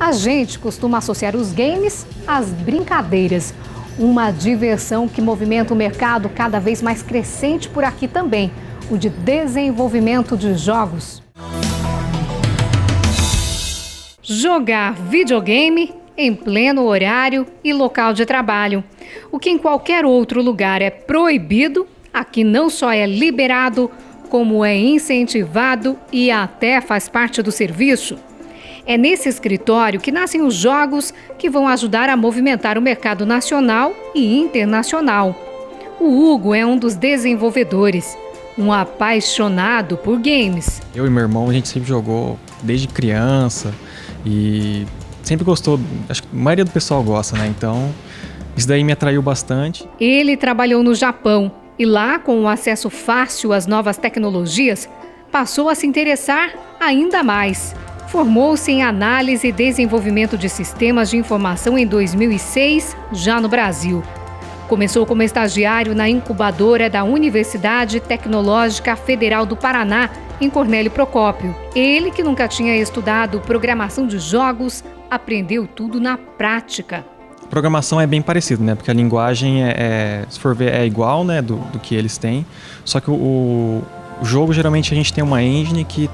A gente costuma associar os games às brincadeiras. Uma diversão que movimenta o mercado cada vez mais crescente por aqui também, o de desenvolvimento de jogos. Jogar videogame em pleno horário e local de trabalho. O que em qualquer outro lugar é proibido, aqui não só é liberado, como é incentivado e até faz parte do serviço. É nesse escritório que nascem os jogos que vão ajudar a movimentar o mercado nacional e internacional. O Hugo é um dos desenvolvedores, um apaixonado por games. Eu e meu irmão, a gente sempre jogou desde criança e sempre gostou, acho que a maioria do pessoal gosta, né? Então, isso daí me atraiu bastante. Ele trabalhou no Japão e lá, com o acesso fácil às novas tecnologias, passou a se interessar ainda mais. Formou-se em análise e desenvolvimento de sistemas de informação em 2006, já no Brasil. Começou como estagiário na incubadora da Universidade Tecnológica Federal do Paraná, em Cornélio Procópio. Ele, que nunca tinha estudado programação de jogos, aprendeu tudo na prática. A programação é bem parecida, né? Porque a linguagem, se for ver, é igual, né? Do que eles têm. Só que o jogo, geralmente, a gente tem uma engine que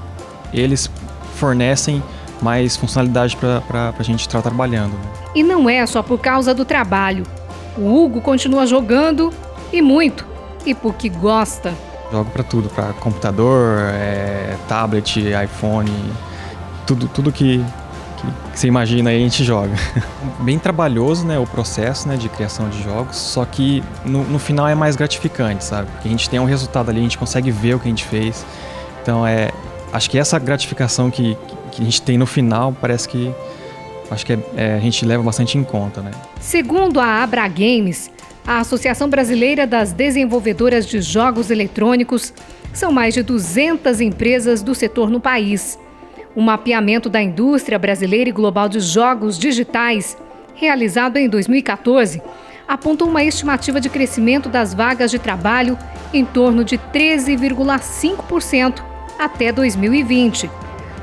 eles fornecem mais funcionalidade para a gente estar trabalhando. Né? E não é só por causa do trabalho. O Hugo continua jogando e muito. E porque gosta. Jogo para tudo, para computador, tablet, iPhone, tudo que você imagina aí a gente joga. Bem trabalhoso, né, o processo, né, de criação de jogos, só que no final é mais gratificante, sabe? Porque a gente tem um resultado ali, a gente consegue ver o que a gente fez. Então acho que essa gratificação que a gente tem no final, parece que a gente leva bastante em conta, né? Segundo a Abra Games, a Associação Brasileira das Desenvolvedoras de Jogos Eletrônicos, são mais de 200 empresas do setor no país. Um mapeamento da indústria brasileira e global de jogos digitais, realizado em 2014, apontou uma estimativa de crescimento das vagas de trabalho em torno de 13,5% até 2020.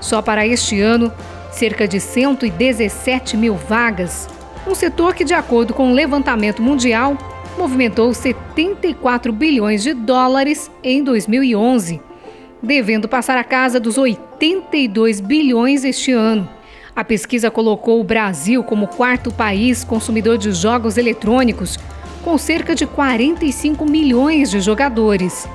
Só para este ano, cerca de 117 mil vagas. Um setor que, de acordo com o levantamento mundial, movimentou 74 bilhões de dólares em 2011, devendo passar a casa dos 82 bilhões este ano. A pesquisa colocou o Brasil como quarto país consumidor de jogos eletrônicos, com cerca de 45 milhões de jogadores.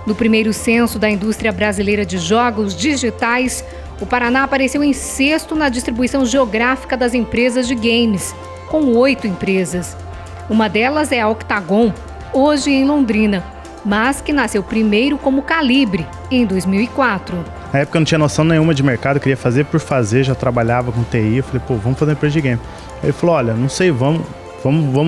No primeiro censo da indústria brasileira de jogos digitais, o Paraná apareceu em sexto na distribuição geográfica das empresas de games, com 8 empresas. Uma delas é a Octagon, hoje em Londrina, mas que nasceu primeiro como Calibre, em 2004. Na época eu não tinha noção nenhuma de mercado, eu queria fazer por fazer, já trabalhava com TI, eu falei, vamos fazer uma empresa de game. Aí ele falou, olha, não sei, vamos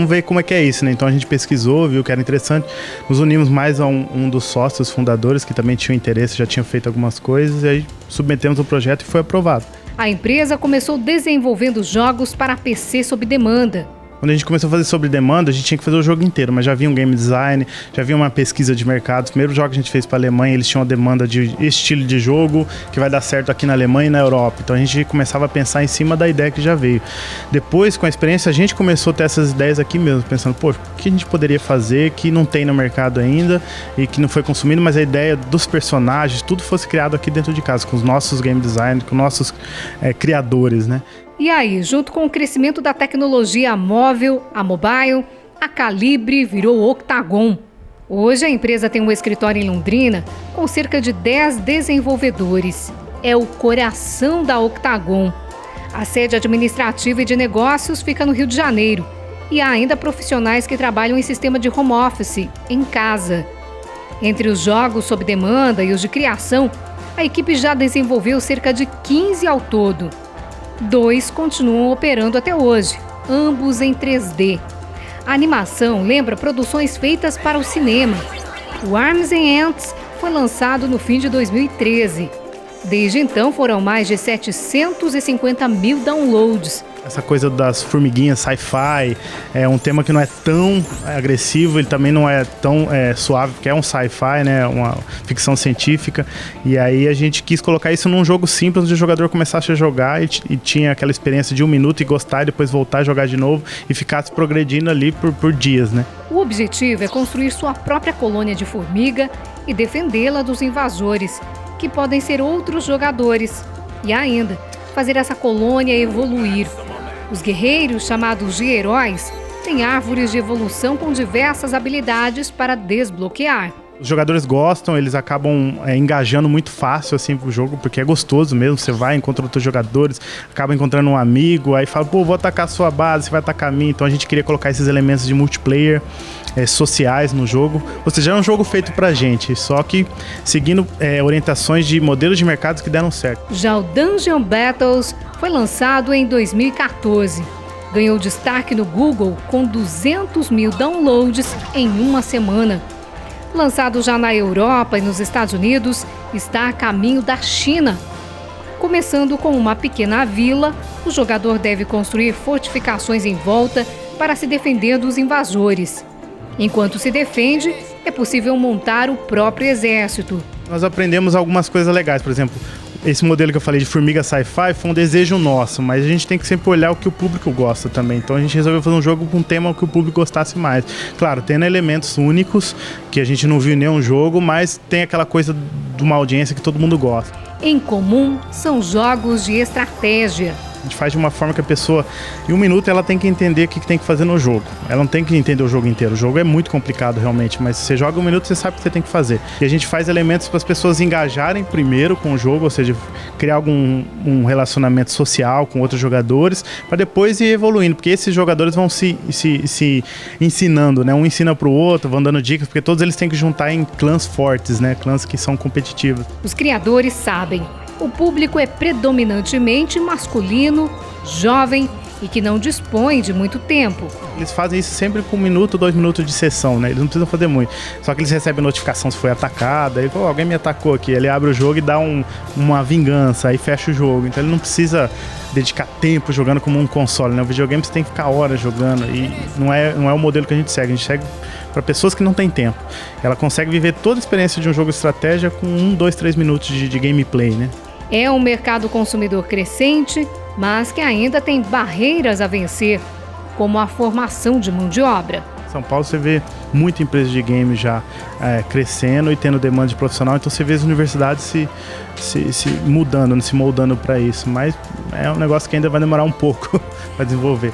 ver como é que é isso, né? Então a gente pesquisou, viu que era interessante, nos unimos mais a um dos sócios fundadores, que também tinha interesse, já tinha feito algumas coisas, e aí submetemos o projeto e foi aprovado. A empresa começou desenvolvendo jogos para PC sob demanda. Quando a gente começou a fazer sobre demanda, a gente tinha que fazer o jogo inteiro, mas já havia um game design, já havia uma pesquisa de mercado. Os primeiros jogos que a gente fez para a Alemanha, eles tinham uma demanda de estilo de jogo que vai dar certo aqui na Alemanha e na Europa. Então a gente começava a pensar em cima da ideia que já veio. Depois, com a experiência, a gente começou a ter essas ideias aqui mesmo, pensando, o que a gente poderia fazer que não tem no mercado ainda e que não foi consumido, mas a ideia dos personagens, tudo fosse criado aqui dentro de casa, com os nossos game designers, com os nossos criadores, né? E aí, junto com o crescimento da tecnologia móvel, a mobile, a Calibre virou Octagon. Hoje a empresa tem um escritório em Londrina com cerca de 10 desenvolvedores. É o coração da Octagon. A sede administrativa e de negócios fica no Rio de Janeiro. E há ainda profissionais que trabalham em sistema de home office, em casa. Entre os jogos sob demanda e os de criação, a equipe já desenvolveu cerca de 15 ao todo. 2 continuam operando até hoje, ambos em 3D. A animação lembra produções feitas para o cinema. O Arms and Ants foi lançado no fim de 2013. Desde então, foram mais de 750 mil downloads. Essa coisa das formiguinhas, sci-fi, é um tema que não é tão agressivo, ele também não é tão suave, porque é um sci-fi, né, uma ficção científica. E aí a gente quis colocar isso num jogo simples, onde o jogador começasse a jogar e tinha aquela experiência de 1 minuto e gostar, e depois voltar a jogar de novo e ficasse progredindo ali por dias, né? O objetivo é construir sua própria colônia de formiga e defendê-la dos invasores, que podem ser outros jogadores. E ainda, fazer essa colônia evoluir. Os guerreiros, chamados de heróis, têm árvores de evolução com diversas habilidades para desbloquear. Os jogadores gostam, eles acabam engajando muito fácil assim pro jogo, porque é gostoso mesmo. Você vai, encontra outros jogadores, acaba encontrando um amigo, aí fala, pô, vou atacar a sua base, você vai atacar a mim. Então a gente queria colocar esses elementos de multiplayer sociais no jogo. Ou seja, é um jogo feito pra gente, só que seguindo orientações de modelos de mercados que deram certo. Já o Dungeon Battles foi lançado em 2014. Ganhou destaque no Google com 200 mil downloads em uma semana. Lançado já na Europa e nos Estados Unidos, está a caminho da China. Começando com uma pequena vila, o jogador deve construir fortificações em volta para se defender dos invasores. Enquanto se defende, é possível montar o próprio exército. Nós aprendemos algumas coisas legais, por exemplo, esse modelo que eu falei de formiga sci-fi foi um desejo nosso, mas a gente tem que sempre olhar o que o público gosta também. Então a gente resolveu fazer um jogo com um tema que o público gostasse mais. Claro, tendo elementos únicos, que a gente não viu em nenhum jogo, mas tem aquela coisa de uma audiência que todo mundo gosta. Em comum, são jogos de estratégia. A gente faz de uma forma que a pessoa, em 1 minuto, ela tem que entender o que tem que fazer no jogo. Ela não tem que entender o jogo inteiro. O jogo é muito complicado, realmente, mas você joga 1 minuto, você sabe o que você tem que fazer. E a gente faz elementos para as pessoas engajarem primeiro com o jogo, ou seja, criar um relacionamento social com outros jogadores, para depois ir evoluindo, porque esses jogadores vão se ensinando, né? Um ensina para o outro, vão dando dicas, porque todos eles têm que juntar em clãs fortes, né? Clãs que são competitivos. Os criadores sabem. O público é predominantemente masculino, jovem e que não dispõe de muito tempo. Eles fazem isso sempre com 1 minuto, 2 minutos de sessão, né? Eles não precisam fazer muito. Só que eles recebem notificação se foi atacado, aí alguém me atacou aqui. Ele abre o jogo e dá uma vingança, aí fecha o jogo. Então ele não precisa dedicar tempo jogando como um console, né? O videogame você tem que ficar horas jogando e não é o modelo que a gente segue para pessoas que não têm tempo. Ela consegue viver toda a experiência de um jogo de estratégia com 1, 2, 3 minutos de gameplay, né? É um mercado consumidor crescente, mas que ainda tem barreiras a vencer, como a formação de mão de obra. Em São Paulo você vê muita empresa de games já crescendo e tendo demanda de profissional, então você vê as universidades se mudando, se moldando para isso, mas é um negócio que ainda vai demorar um pouco para desenvolver.